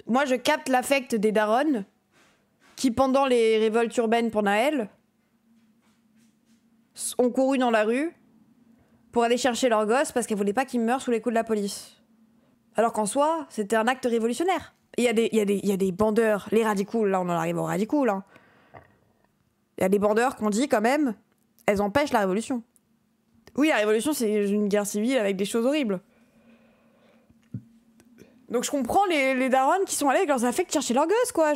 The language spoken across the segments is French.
Moi, je capte l'affect des darons qui, pendant les révoltes urbaines pour Naël, ont couru dans la rue pour aller chercher leur gosse parce qu'elles voulaient pas qu'ils meurent sous les coups de la police. Alors qu'en soi, c'était un acte révolutionnaire. Il y a des bandeurs, les radicaux, là on en arrive aux radicaux, là. Il y a des bandeurs qu'on dit quand même, elles empêchent la révolution. Oui, la révolution c'est une guerre civile avec des choses horribles. Donc je comprends les darons qui sont allés avec leurs affects chercher leur gosse, quoi.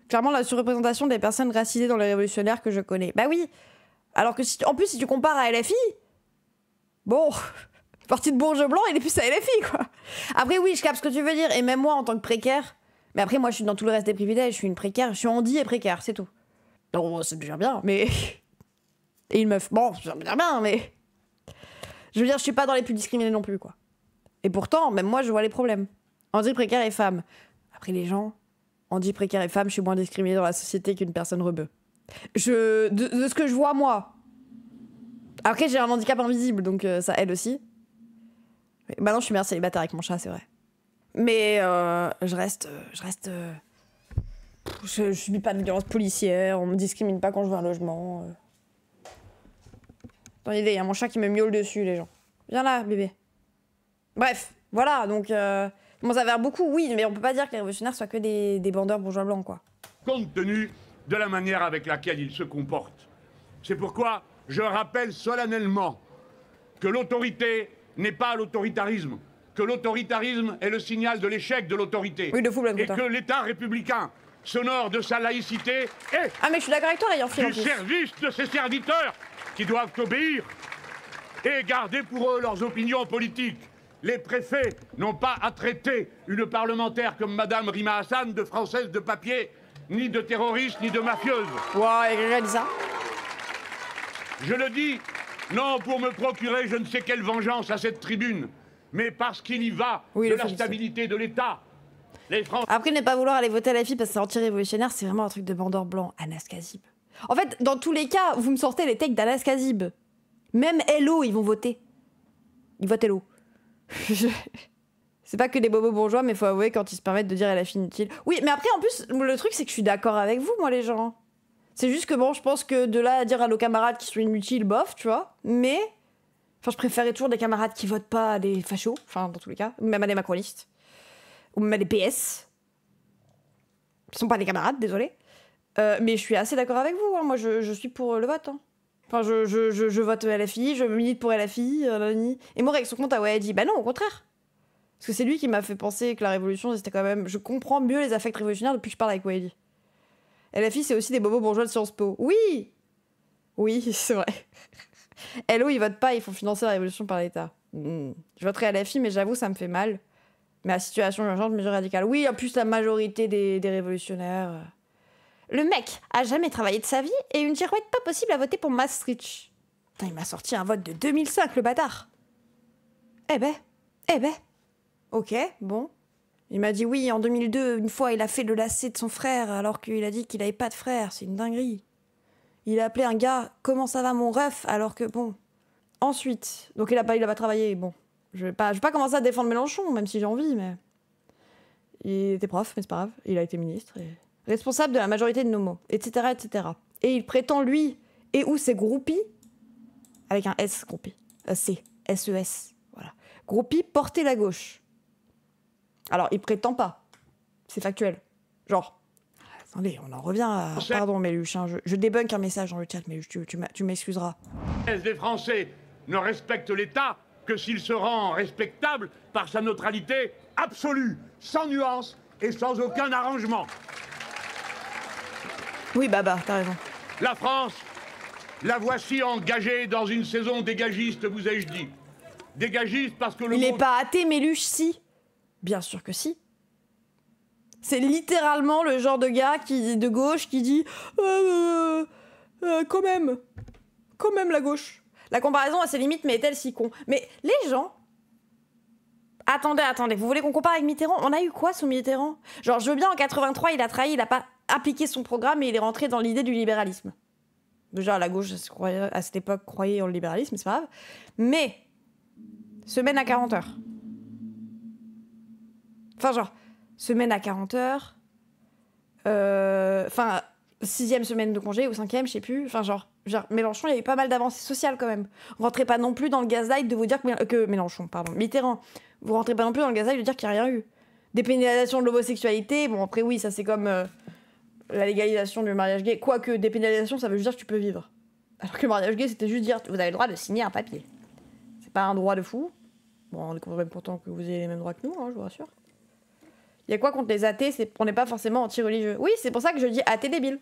Clairement, la surreprésentation des personnes racisées dans les révolutionnaires que je connais. Bah oui. Alors que en plus, si tu compares à LFI, bon, parti de Bourgeois blanc, il est plus à LFI, quoi. Après, oui, je capte ce que tu veux dire. Et même moi, en tant que précaire, mais après, moi, je suis dans tout le reste des privilèges. Je suis une précaire, je suis handi et précaire, c'est tout. Non, c'est déjà bien, mais... Et une meuf. Bon, c'est déjà bien, mais... Je veux dire, je suis pas dans les plus discriminés non plus, quoi. Et pourtant, même moi, je vois les problèmes. Handi, précaire et femme. Après, les gens, handi, précaire et femme, je suis moins discriminée dans la société qu'une personne rebeu. De ce que je vois, moi. Après, j'ai un handicap invisible, donc ça aide aussi. Bah non, je suis mère célibataire avec mon chat, c'est vrai. Mais je subis pas de violence policière, on me discrimine pas quand je veux un logement. Dans l'idée, il y a mon chat qui me miaule dessus, les gens. Viens là, bébé. Bref, voilà, donc... Bon, ça va beaucoup, oui, mais on peut pas dire que les révolutionnaires soient que des bandeurs bourgeois blancs, quoi. Compte tenu de la manière avec laquelle ils se comportent. C'est pourquoi je rappelle solennellement que l'autorité n'est pas l'autoritarisme, que l'autoritarisme est le signal de l'échec de l'autorité. Oui, de fou, et que l'État républicain s'honore de sa laïcité et ah, mais je suis d'accord avec toi, ayant fait du service de ses serviteurs qui doivent obéir et garder pour eux leurs opinions politiques. Les préfets n'ont pas à traiter une parlementaire comme Madame Rima Hassan de française de papier, ni de terroriste, ni de mafieuse. Wow, et quelqu'un dit ça? Je le dis, non pour me procurer je ne sais quelle vengeance à cette tribune, mais parce qu'il y va de la stabilité de l'État. Après, ne pas vouloir aller voter à la fille parce que c'est anti-révolutionnaire, c'est vraiment un truc de bandeur blanc. Anas Kazib. En fait, dans tous les cas, vous me sortez les takes d'Anas Kazib. Même LO, ils vont voter. Ils votent LO. C'est pas que des bobos bourgeois, mais faut avouer quand ils se permettent de dire à la fille inutile. Oui, mais après, en plus, le truc, c'est que je suis d'accord avec vous, moi, les gens. C'est juste que bon, je pense que de là à dire à nos camarades qu'ils sont inutiles, bof, tu vois. Mais, enfin, je préférais toujours des camarades qui votent pas à des fachos, enfin, dans tous les cas, même à des macronistes, ou même à des PS. Qui sont pas des camarades, désolé. Mais je suis assez d'accord avec vous, hein. Moi, je suis pour le vote, hein. Enfin, je vote LFI, je milite pour LFI, et moi, avec son compte, ouais, il dit, bah non, au contraire. Parce que c'est lui qui m'a fait penser que la révolution, c'était quand même... Je comprends mieux les affects révolutionnaires depuis que je parle avec Wadi. LFI, c'est aussi des bobos bourgeois de Sciences Po. Oui. Oui, c'est vrai. LO, ils votent pas, ils font financer la révolution par l'État. Je voterai LFI, mais j'avoue, ça me fait mal. Mais la situation urgente, mesure radicale. Oui, en plus, la majorité des révolutionnaires... Le mec a jamais travaillé de sa vie et une girouette pas possible à voter pour Maastricht. Putain, il m'a sorti un vote de 2005, le bâtard. Eh ben. Ok, bon. Il m'a dit oui, en 2002, une fois, il a fait le lacet de son frère alors qu'il a dit qu'il avait pas de frère. C'est une dinguerie. Il a appelé un gars « Comment ça va, mon ref ?» alors que, bon... Ensuite, donc il a pas travaillé, bon. Je vais pas commencer à défendre Mélenchon, même si j'ai envie, mais... Il était prof, mais c'est pas grave. Il a été ministre et... responsable de la majorité de nos mots, etc., etc. Et il prétend, lui, et où ses groupies, avec un S, groupie, C, S-E-S, voilà. Groupie, porter la gauche. Alors, il prétend pas. C'est factuel. Genre, attendez, on en revient à... Pardon, Méluche, hein, je débunk un message dans le chat, Méluche, tu m'excuseras. Les Français ne respectent l'État que s'il se rend respectable par sa neutralité absolue, sans nuance et sans aucun arrangement. Oui, Baba, t'as raison. La France, la voici engagée dans une saison dégagiste, vous ai-je dit. Dégagiste parce que le Il est pas athée, Méluche, si. Bien sûr que si. C'est littéralement le genre de gars de gauche qui dit quand même la gauche. La comparaison a ses limites, mais est-elle si con? Mais les gens... Attendez, vous voulez qu'on compare avec Mitterrand? On a eu quoi sous Mitterrand? Genre, je veux bien, en 83, il a trahi, il a pas appliqué son programme et il est rentré dans l'idée du libéralisme. Déjà, la gauche, à cette époque, croyait en le libéralisme, c'est pas grave. Mais, semaine à 40 heures. Enfin, genre, semaine à 40 heures. Enfin, 6e semaine de congé ou 5e, je sais plus. Enfin, genre Mélenchon, il y a eu pas mal d'avancées sociales quand même. Rentrez pas non plus dans le gaslight de vous dire que Mélenchon, pardon, Mitterrand. Vous rentrez pas non plus dans le gaslight de dire qu'il n'y a rien eu. Dépénalisation de l'homosexualité, bon après oui, ça c'est comme la légalisation du mariage gay. Quoique dépénalisation, ça veut juste dire que tu peux vivre. Alors que le mariage gay, c'était juste dire vous avez le droit de signer un papier. C'est pas un droit de fou. Bon, on est quand même content que vous ayez les mêmes droits que nous, hein, je vous rassure. Il y a quoi contre les athées? On n'est pas forcément anti-religieux. Oui, c'est pour ça que je dis athée débile.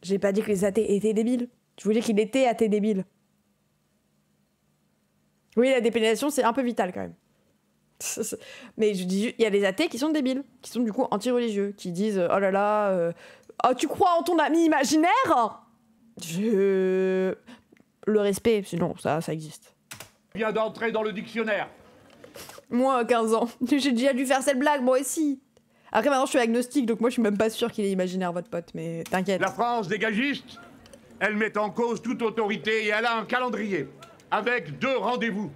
J'ai pas dit que les athées étaient débiles. Je voulais qu'il était athée débile. Oui, la dépénalisation, c'est un peu vital quand même. Mais je dis, il y a les athées qui sont débiles, qui sont du coup anti-religieux, qui disent oh là là, oh, tu crois en ton ami imaginaire? Le respect, sinon ça existe. Vient d'entrer dans le dictionnaire. Moi, à 15 ans, j'ai déjà dû faire cette blague, moi aussi. Après, maintenant, je suis agnostique, donc moi, je suis même pas sûre qu'il est imaginaire, votre pote, mais t'inquiète. La France dégagiste, elle met en cause toute autorité et elle a un calendrier avec 2 rendez-vous.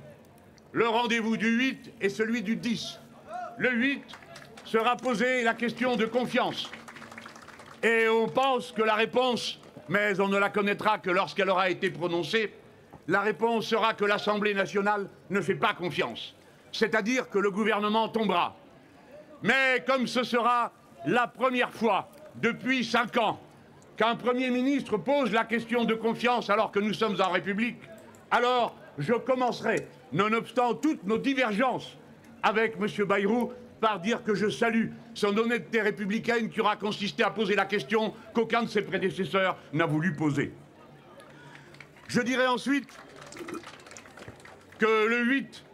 Le rendez-vous du 8 et celui du 10. Le 8 sera posée la question de confiance. Et on pense que la réponse, mais on ne la connaîtra que lorsqu'elle aura été prononcée, la réponse sera que l'Assemblée nationale ne fait pas confiance. C'est-à-dire que le gouvernement tombera. Mais comme ce sera la première fois depuis 5 ans qu'un Premier ministre pose la question de confiance alors que nous sommes en République, alors je commencerai, nonobstant toutes nos divergences avec M. Bayrou, par dire que je salue son honnêteté républicaine qui aura consisté à poser la question qu'aucun de ses prédécesseurs n'a voulu poser. Je dirai ensuite que le 8,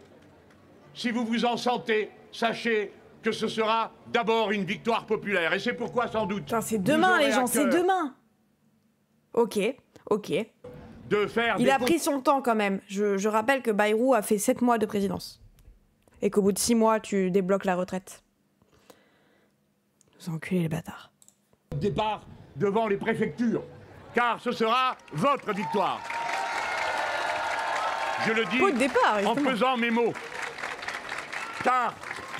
si vous vous en sentez, sachez que ce sera d'abord une victoire populaire. Et c'est pourquoi, sans doute... Putain, c'est demain, les gens, c'est demain. Ok. De faire Il a pris son temps, quand même. Je rappelle que Bayrou a fait 7 mois de présidence. Et qu'au bout de 6 mois, tu débloques la retraite. Vous enculez les bâtards. Départ devant les préfectures, car ce sera votre victoire. Je le dis en pesant mes mots. Car,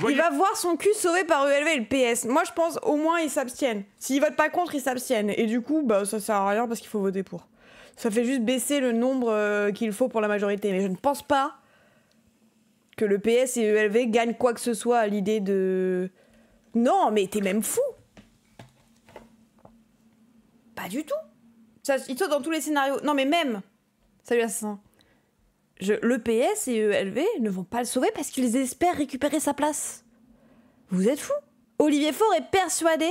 il va voir son cul sauvé par ELV et le PS. Moi, je pense au moins ils s'abstiennent. S'ils votent pas contre, ils s'abstiennent. Et du coup, bah, ça sert à rien parce qu'il faut voter pour. Ça fait juste baisser le nombre qu'il faut pour la majorité. Mais je ne pense pas que le PS et ELV gagnent quoi que ce soit à l'idée de... Non, mais t'es même fou. Pas du tout. Il saute dans tous les scénarios. Non, mais même... Salut Assassin. Le PS et ELV ne vont pas le sauver parce qu'ils espèrent récupérer sa place. Vous êtes fous? Olivier Faure est persuadé,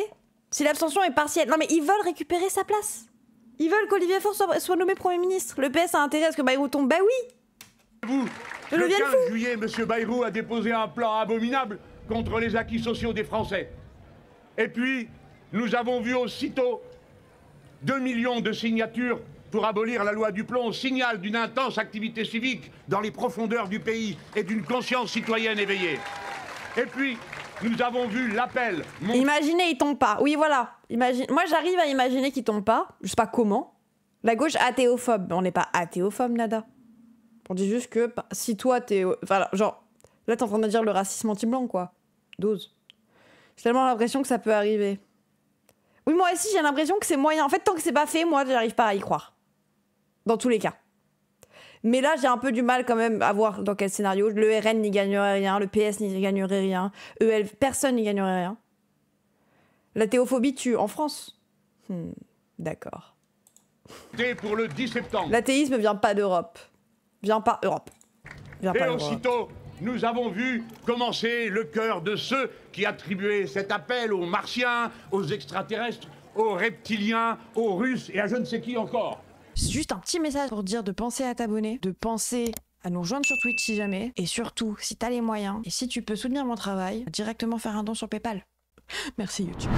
si l'abstention est partielle... Non, mais ils veulent récupérer sa place. Ils veulent qu'Olivier Faure soit nommé Premier ministre. Le PS a intérêt à ce que Bayrou tombe. Bah oui. Le 15 juillet, M. Bayrou a déposé un plan abominable contre les acquis sociaux des Français. Et puis, nous avons vu aussitôt 2 millions de signatures pour abolir la loi du plomb, signal d'une intense activité civique dans les profondeurs du pays et d'une conscience citoyenne éveillée. Et puis, nous avons vu l'appel... Imaginez, il tombe pas. Oui, voilà. Moi, j'arrive à imaginer qu'il tombe pas. Je sais pas comment. La gauche athéophobe. On n'est pas athéophobe, nada. On dit juste que si toi, t'es... Enfin, genre, là, t'es en train de dire le racisme anti-blanc, quoi. Dose. J'ai tellement l'impression que ça peut arriver. Oui, moi aussi, j'ai l'impression que c'est moyen. En fait, tant que c'est pas fait, moi, j'arrive pas à y croire. Dans tous les cas. Mais là, j'ai un peu du mal quand même à voir dans quel scénario. Le RN n'y gagnerait rien, le PS n'y gagnerait rien, personne n'y gagnerait rien. La théophobie tue en France. D'accord. Pour le 10 septembre. L'athéisme vient pas d'Europe. Vient pas Europe. Vient Et pas aussitôt, nous avons vu commencer le cœur de ceux qui attribuaient cet appel aux martiens, aux extraterrestres, aux reptiliens, aux Russes et à je ne sais qui encore. Juste un petit message pour dire de penser à t'abonner, de penser à nous rejoindre sur Twitch si jamais, et surtout, si t'as les moyens, et si tu peux soutenir mon travail, directement faire un don sur PayPal. Merci YouTube.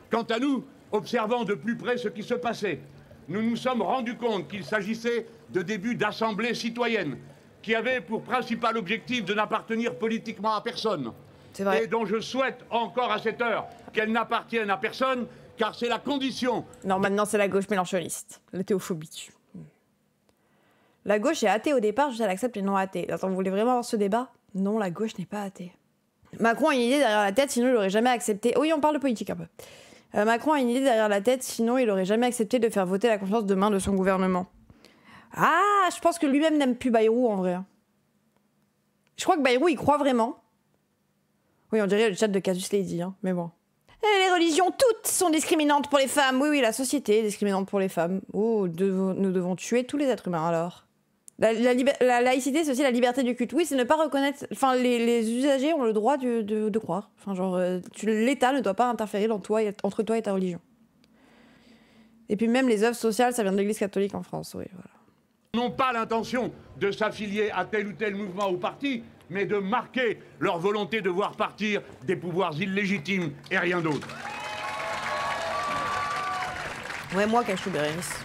Quant à nous, observant de plus près ce qui se passait, nous nous sommes rendus compte qu'il s'agissait de débuts d'assemblées citoyennes, qui avaient pour principal objectif de n'appartenir politiquement à personne. C'est vrai. Et dont je souhaite encore à cette heure qu'elles n'appartiennent à personne, car c'est la condition. Non, maintenant c'est la gauche mélanchoniste. La théophobie tue. La gauche est athée au départ, juste elle accepte les non-athées. Attends, vous voulez vraiment avoir ce débat? Non, la gauche n'est pas athée. Macron a une idée derrière la tête, sinon il aurait jamais accepté... Oui, on parle de politique un peu. Macron a une idée derrière la tête, sinon il aurait jamais accepté de faire voter la confiance demain de son gouvernement. Ah, je pense que lui-même n'aime plus Bayrou, en vrai. Je crois que Bayrou, il croit vraiment. Oui, on dirait le chat de Casus Lady, hein, mais bon. Et les religions, toutes sont discriminantes pour les femmes. Oui, la société est discriminante pour les femmes. Oh, nous devons tuer tous les êtres humains, alors. La laïcité, c'est aussi la liberté du culte. Oui, c'est ne pas reconnaître... Enfin, les usagers ont le droit de croire. Enfin, genre, l'État ne doit pas interférer entre toi et ta religion. Et puis même les œuvres sociales, ça vient de l'Église catholique en France, oui, voilà. N'ont pas l'intention de s'affilier à tel ou tel mouvement ou parti, mais de marquer leur volonté de voir partir des pouvoirs illégitimes et rien d'autre. Ouais, moi, Cachou Bérénice.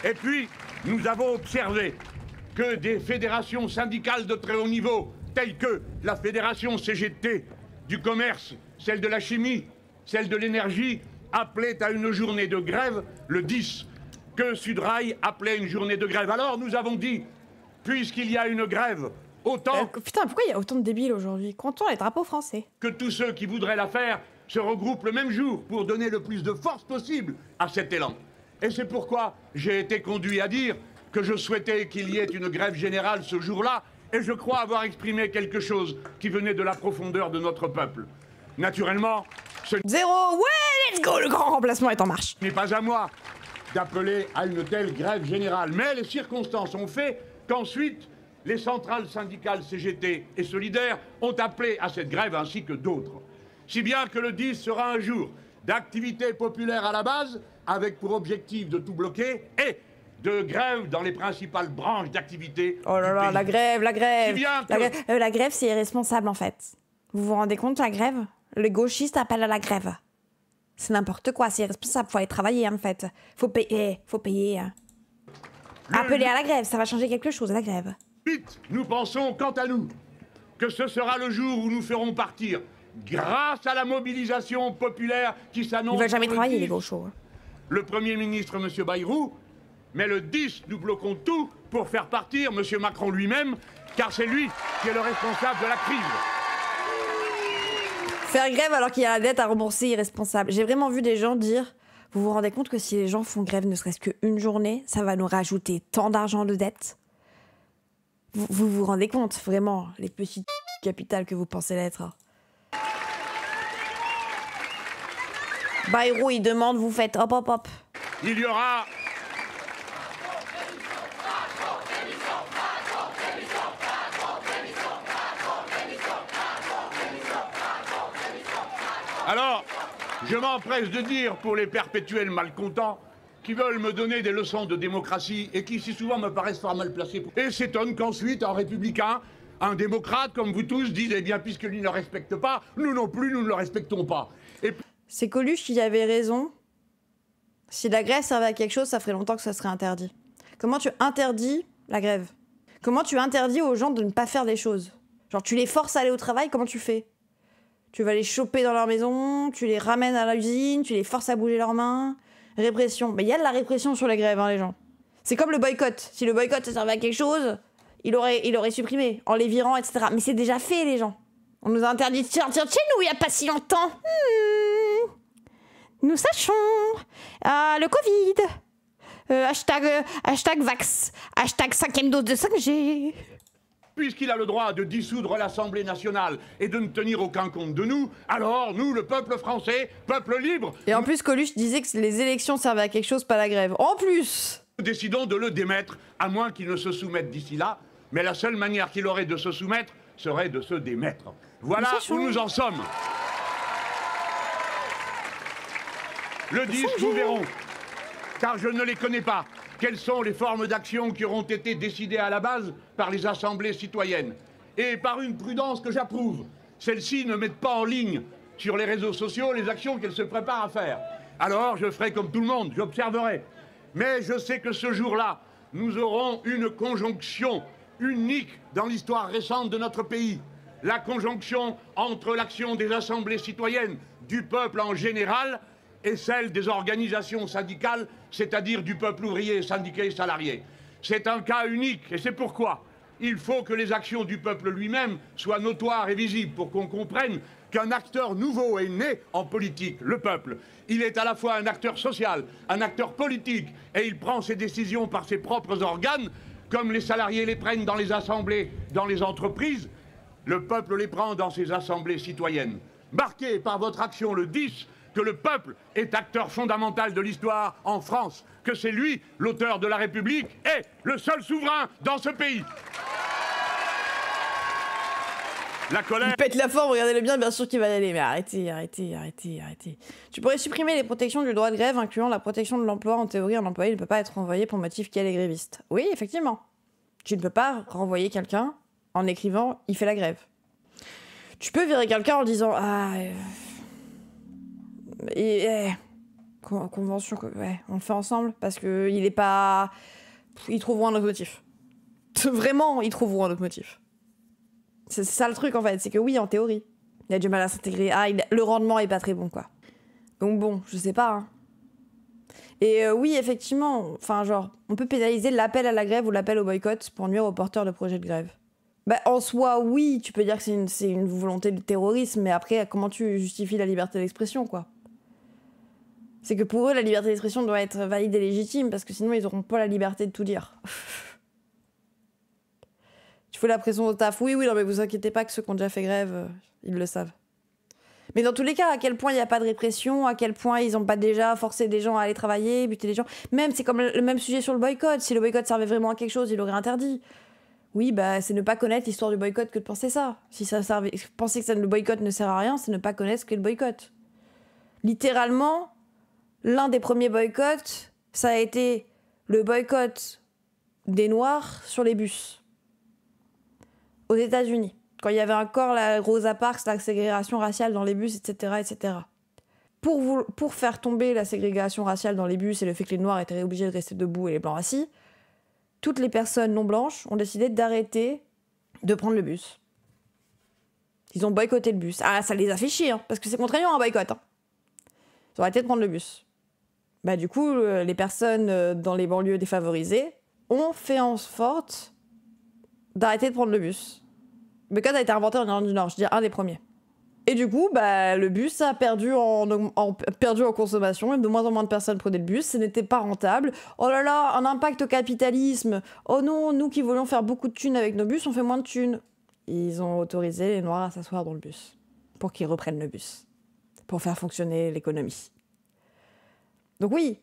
Et puis, nous avons observé que des fédérations syndicales de très haut niveau, telles que la fédération CGT du commerce, celle de la chimie, celle de l'énergie, appelaient à une journée de grève le 10, que Sudrail appelait une journée de grève. Alors nous avons dit, puisqu'il y a une grève, autant... Putain, pourquoi il y a autant de débiles aujourd'hui? Comptons les drapeaux français. Que tous ceux qui voudraient la faire se regroupent le même jour pour donner le plus de force possible à cet élan. Et c'est pourquoi j'ai été conduit à dire que je souhaitais qu'il y ait une grève générale ce jour-là, et je crois avoir exprimé quelque chose qui venait de la profondeur de notre peuple. Naturellement, ce Ouais, let's go, le grand remplacement est en marche. n'est pas à moi d'appeler à une telle grève générale, mais les circonstances ont fait qu'ensuite, les centrales syndicales CGT et Solidaires ont appelé à cette grève ainsi que d'autres. Si bien que le 10 sera un jour d'activité populaire à la base, avec pour objectif de tout bloquer, et de grève dans les principales branches d'activité. Oh là là, la grève. La grève, c'est irresponsable en fait. Vous vous rendez compte, la grève? Les gauchistes appellent à la grève. C'est n'importe quoi, c'est irresponsable, faut aller travailler en fait. Faut payer. Hein. Appeler à la grève, ça va changer quelque chose, la grève. Vite, nous pensons, quant à nous, que ce sera le jour où nous ferons partir, grâce à la mobilisation populaire qui s'annonce... Ils veulent jamais travailler, les gauchos. Hein. Le Premier ministre, M. Bayrou, mais le 10, nous bloquons tout pour faire partir M. Macron lui-même, car c'est lui qui est le responsable de la crise. Faire grève alors qu'il y a la dette à rembourser, irresponsable. J'ai vraiment vu des gens dire, vous vous rendez compte que si les gens font grève ne serait-ce qu'une journée, ça va nous rajouter tant d'argent de dette? Vous vous rendez compte, vraiment, les petites capitales que vous pensez l'être. Bayrou, il demande, vous faites hop hop hop. Il y aura... Alors, je m'empresse de dire pour les perpétuels malcontents qui veulent me donner des leçons de démocratie et qui si souvent me paraissent fort mal placés. Et s'étonnent qu'ensuite, un républicain, un démocrate comme vous tous, disent, eh bien, puisque lui ne le respecte pas, nous non plus, nous ne le respectons pas. Et... C'est Coluche qui avait raison. Si la grève servait à quelque chose, ça ferait longtemps que ça serait interdit. Comment tu interdis la grève? Comment tu interdis aux gens de ne pas faire des choses? Genre, tu les forces à aller au travail, comment tu fais? Tu vas les choper dans leur maison, tu les ramènes à l'usine, tu les forces à bouger leurs mains. Répression. Mais il y a de la répression sur les grèves, hein, les gens. C'est comme le boycott. Si le boycott ça servait à quelque chose, il aurait supprimé, en les virant, etc. Mais c'est déjà fait, les gens. On nous a interdit de sortir de chez nous il n'y a pas si longtemps. Nous sachons. Le Covid. Hashtag vax. Hashtag 5e dose de 5G. Puisqu'il a le droit de dissoudre l'Assemblée nationale et de ne tenir aucun compte de nous, alors nous, le peuple français, peuple libre... Et en plus, Coluche disait que les élections servaient à quelque chose, pas la grève. En plus! Nous décidons de le démettre, à moins qu'il ne se soumette d'ici là, mais la seule manière qu'il aurait de se soumettre serait de se démettre. Voilà où nous en sommes. Le 10, nous verrons, car je ne les connais pas. Quelles sont les formes d'action qui auront été décidées à la base par les assemblées citoyennes? Et par une prudence que j'approuve, celles-ci ne mettent pas en ligne sur les réseaux sociaux les actions qu'elles se préparent à faire. Alors je ferai comme tout le monde, j'observerai. Mais je sais que ce jour-là, nous aurons une conjonction unique dans l'histoire récente de notre pays. La conjonction entre l'action des assemblées citoyennes, du peuple en général, et celle des organisations syndicales, c'est-à-dire du peuple ouvrier, syndiqué et salarié. C'est un cas unique, et c'est pourquoi il faut que les actions du peuple lui-même soient notoires et visibles pour qu'on comprenne qu'un acteur nouveau est né en politique, le peuple. Il est à la fois un acteur social, un acteur politique, et il prend ses décisions par ses propres organes, comme les salariés les prennent dans les assemblées, dans les entreprises. Le peuple les prend dans ses assemblées citoyennes. Marquez par votre action le 10 que le peuple est acteur fondamental de l'histoire en France, que c'est lui, l'auteur de la République, et le seul souverain dans ce pays. La colère... Il pète la forme, regardez-le bien sûr qu'il va y aller. Mais arrêtez. Tu pourrais supprimer les protections du droit de grève, incluant la protection de l'emploi. En théorie, un employé ne peut pas être renvoyé pour motif qu'elle est gréviste. Oui, effectivement. Tu ne peux pas renvoyer quelqu'un en écrivant « il fait la grève ». Tu peux virer quelqu'un en disant « ah... convention, ouais, on le fait ensemble parce que il est pas... Ils trouveront un autre motif. Vraiment, ils trouveront un autre motif. C'est ça le truc en fait, c'est que oui, en théorie, il a du mal à s'intégrer. Le rendement est pas très bon quoi. Donc bon, je sais pas. Hein. Et oui, effectivement, enfin genre, on peut pénaliser l'appel à la grève ou l'appel au boycott pour nuire aux porteurs de projets de grève. Bah en soi, oui, tu peux dire que c'est une volonté de terrorisme, mais après, comment tu justifies la liberté d'expression quoi? C'est que pour eux, la liberté d'expression doit être valide et légitime, parce que sinon, ils n'auront pas la liberté de tout dire. Tu fous la pression au taf. Oui, non, mais vous inquiétez pas que ceux qui ont déjà fait grève, ils le savent. Mais dans tous les cas, à quel point il n'y a pas de répression, à quel point ils n'ont pas déjà forcé des gens à aller travailler, buter des gens. Même, c'est comme le même sujet sur le boycott. Si le boycott servait vraiment à quelque chose, il l'aurait interdit. Oui, bah, c'est ne pas connaître l'histoire du boycott que de penser ça. Si ça servait... Penser que le boycott ne sert à rien, c'est ne pas connaître ce qu'est le boycott. Littéralement... L'un des premiers boycotts, ça a été le boycott des Noirs sur les bus. Aux États-Unis. Quand il y avait encore la Rosa Parks, la ségrégation raciale dans les bus, etc. etc. Pour faire tomber la ségrégation raciale dans les bus et le fait que les Noirs étaient obligés de rester debout et les Blancs assis, toutes les personnes non blanches ont décidé d'arrêter de prendre le bus. Ils ont boycotté le bus. Ah, ça les a fait chier, hein, parce que c'est contraignant un boycott. Hein. Ils ont arrêté de prendre le bus. Bah du coup, les personnes dans les banlieues défavorisées ont fait en sorte d'arrêter de prendre le bus. Le boycott a été inventé en Irlande du Nord, je veux dire un des premiers. Et du coup, bah, le bus a perdu en consommation, et de moins en moins de personnes prenaient le bus, ce n'était pas rentable. Oh là là, un impact au capitalisme. Oh non, nous qui voulions faire beaucoup de thunes avec nos bus, on fait moins de thunes. Ils ont autorisé les Noirs à s'asseoir dans le bus, pour qu'ils reprennent le bus, pour faire fonctionner l'économie. Donc oui.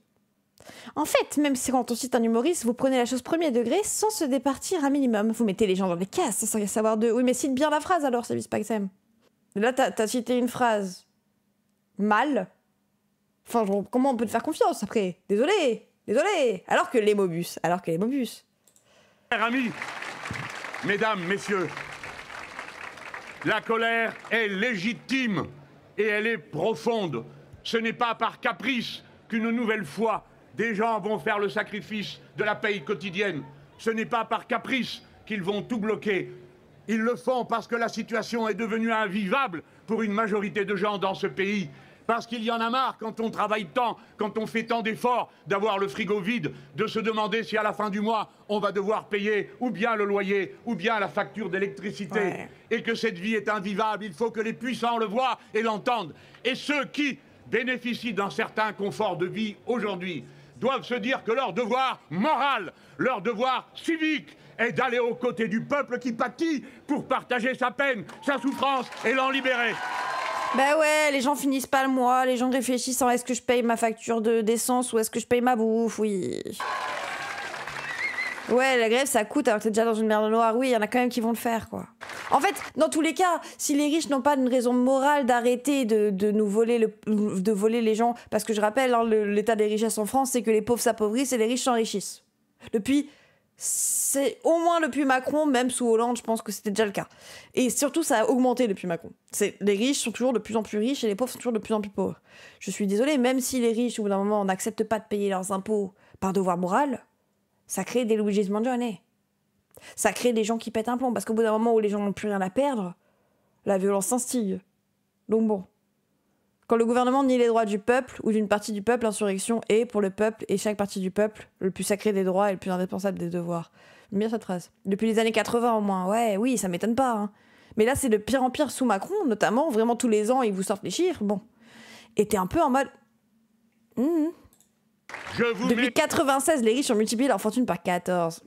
En fait, même si quand on cite un humoriste, vous prenez la chose premier degré sans se départir un minimum. Vous mettez les gens dans les cases sans savoir d'eux. Oui, mais cite bien la phrase alors, c'est Vispaxem. Là, t'as cité une phrase mal. Enfin, genre, comment on peut te faire confiance après? Désolé. Alors que les mobus. Amis, mesdames, messieurs, la colère est légitime et elle est profonde. Ce n'est pas par caprice qu'une nouvelle fois, des gens vont faire le sacrifice de la paye quotidienne. Ce n'est pas par caprice qu'ils vont tout bloquer. Ils le font parce que la situation est devenue invivable pour une majorité de gens dans ce pays. Parce qu'il y en a marre, quand on travaille tant, quand on fait tant d'efforts, d'avoir le frigo vide, de se demander si à la fin du mois, on va devoir payer ou bien le loyer, ou bien la facture d'électricité. Ouais. Et que cette vie est invivable, il faut que les puissants le voient et l'entendent. Et ceux qui bénéficient d'un certain confort de vie aujourd'hui doivent se dire que leur devoir moral, leur devoir civique est d'aller aux côtés du peuple qui pâtit pour partager sa peine, sa souffrance et l'en libérer. Bah ouais, les gens finissent pas le mois, les gens réfléchissent en est-ce que je paye ma facture d'essence ou est-ce que je paye ma bouffe, oui. Ouais, la grève ça coûte alors que t'es déjà dans une merde noire, oui, il y en a quand même qui vont le faire quoi. En fait, dans tous les cas, si les riches n'ont pas une raison morale d'arrêter de nous voler de voler les gens, parce que je rappelle, hein, l'état des richesses en France, c'est que les pauvres s'appauvrissent et les riches s'enrichissent. C'est au moins depuis Macron, même sous Hollande, je pense que c'était déjà le cas. Et surtout, ça a augmenté depuis Macron. Les riches sont toujours de plus en plus riches et les pauvres sont toujours de plus en plus pauvres. Je suis désolée, même si les riches, au bout d'un moment, n'acceptent pas de payer leurs impôts par devoir moral, ça crée des Luigi's Mangione. Ça crée des gens qui pètent un plomb, parce qu'au bout d'un moment où les gens n'ont plus rien à perdre, la violence s'instille. Donc bon, Quand le gouvernement nie les droits du peuple ou d'une partie du peuple, l'insurrection est, pour le peuple et chaque partie du peuple, le plus sacré des droits et le plus indispensable des devoirs. J'aime bien cette phrase. Depuis les années 80 au moins, ouais, oui, ça m'étonne pas. Hein. Mais là, c'est de pire en pire sous Macron, notamment, vraiment tous les ans, ils vous sortent les chiffres, bon. Et t'es un peu en mode... Depuis 96, les riches ont multiplié leur fortune par 14.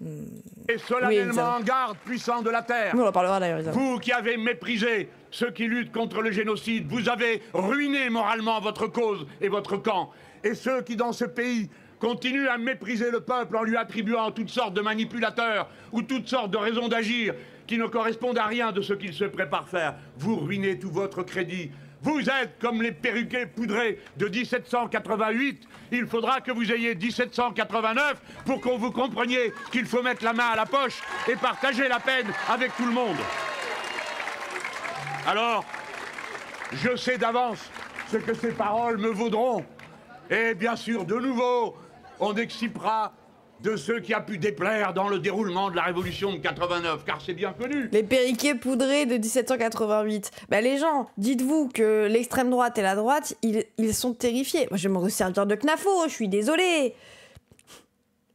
Et solennellement en garde, puissants de la terre. On en parlera d'ailleurs, Elisabeth. Vous qui avez méprisé ceux qui luttent contre le génocide, vous avez ruiné moralement votre cause et votre camp. Et ceux qui, dans ce pays, continuent à mépriser le peuple en lui attribuant toutes sortes de manipulateurs ou toutes sortes de raisons d'agir qui ne correspondent à rien de ce qu'il se prépare faire, vous ruinez tout votre crédit. Vous êtes comme les perruquets poudrés de 1788. Il faudra que vous ayez 1789 pour qu'on vous compreniez qu'il faut mettre la main à la poche et partager la peine avec tout le monde. Alors, je sais d'avance ce que ces paroles me vaudront. Et bien sûr, de nouveau, on excipera de ceux qui a pu déplaire dans le déroulement de la Révolution de 89, car c'est bien connu. Les perriquets poudrés de 1788. Bah les gens, dites-vous que l'extrême droite et la droite, ils sont terrifiés. Moi, je vais me resservir de CNAFO, je suis désolée.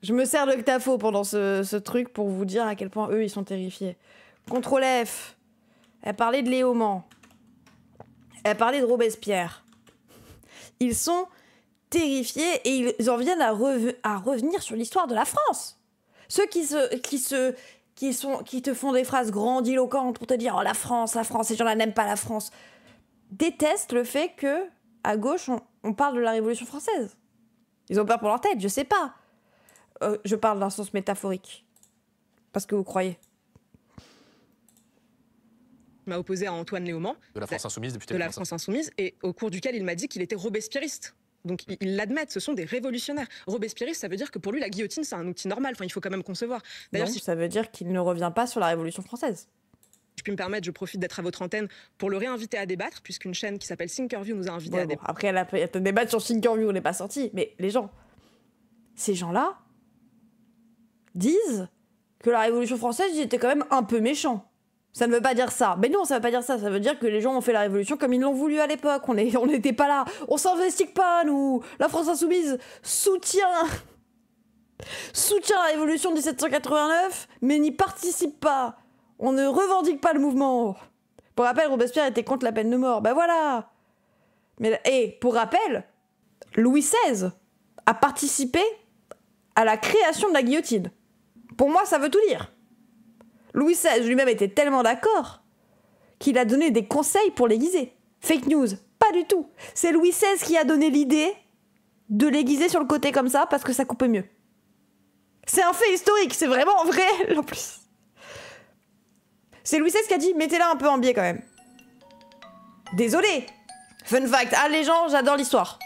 Je me sers de CNAFO pendant ce truc pour vous dire à quel point eux, ils sont terrifiés. Contrôle F. Elle parlait de Léaumont. Elle parlait de Robespierre. Ils sont terrifiés et ils en viennent à revenir sur l'histoire de la France. Ceux qui te font des phrases grandiloquentes pour te dire « Oh, la France, ces gens-là n'aiment pas la France », détestent le fait que à gauche, on parle de la Révolution française. Ils ont peur pour leur tête, je sais pas. Je parle d'un sens métaphorique. Parce que vous croyez. M'a opposé à Antoine Léaumont. De la France Insoumise, député de la France Insoumise, et au cours duquel il m'a dit qu'il était robespierriste. Donc ils l'admettent, ce sont des révolutionnaires. Robespierriste, ça veut dire que pour lui, la guillotine, c'est un outil normal. Enfin, il faut quand même concevoir. D'ailleurs, si ça veut dire qu'il ne revient pas sur la Révolution française. Je puis me permettre, je profite d'être à votre antenne pour le réinviter à débattre, puisqu'une chaîne qui s'appelle Thinkerview nous a invités à débattre. Après, elle a débattre sur Thinkerview, on n'est pas sorti. Mais les gens, ces gens-là disent que la Révolution française, ils étaient quand même un peu méchants. Ça ne veut pas dire ça. Mais non, ça veut pas dire ça. Ça veut dire que les gens ont fait la révolution comme ils l'ont voulu à l'époque. On n'était pas là. On s'investit pas, nous. La France Insoumise soutient la révolution de 1789, mais n'y participe pas. On ne revendique pas le mouvement. Pour rappel, Robespierre était contre la peine de mort. Ben voilà. Et pour rappel, Louis XVI a participé à la création de la guillotine. Pour moi, ça veut tout dire. Louis XVI lui-même était tellement d'accord qu'il a donné des conseils pour l'aiguiser. Fake news, pas du tout. C'est Louis XVI qui a donné l'idée de l'aiguiser sur le côté comme ça parce que ça coupe mieux. C'est un fait historique, c'est vraiment vrai en plus. C'est Louis XVI qui a dit mettez-la un peu en biais quand même. Désolé. Fun fact, ah les gens, j'adore l'histoire.